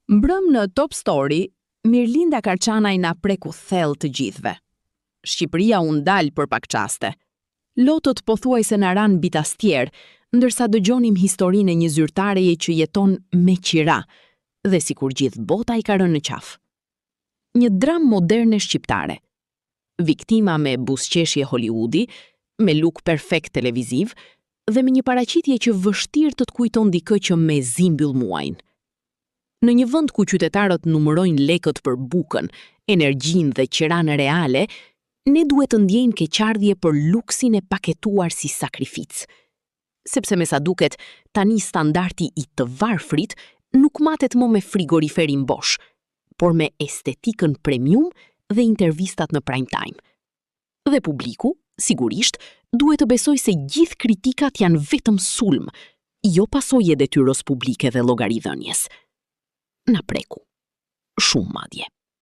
Mbrëm në Top Story, Mirlinda Karçanaj na preku thellë të gjithve. Shqipëria u ndal për pak qaste. Lotët pothuajse na ran bitastier, ndërsa dëgjonim historinë e një zyrtareje që jeton me qira, dhe sikur gjithë bota I ka rënë në qafë. Një dram moderne shqiptare. Viktima me buzëqeshje Hollywoodi, me luk perfekt televiziv dhe me një paraqitje që vështirë të kujton dikë që me zimbyll muajin. Në një vend ku qytetarët numërojnë lekët për bukën, energjinë dhe qiranë reale, ne duhet të ndjejmë keqardhje për luksin e paketuar si sakrificë. Sepse me sa duket, tani standardi I të varfrit nuk matet më me frigoriferin bosh, por me estetikën premium dhe intervistat në prime time. Dhe publiku, sigurisht, duhet të besoj se gjithë kritikat janë vetëm sulm, jo pasojë e detyrës publike dhe llogaridhënies. Na preku. Shumë madje.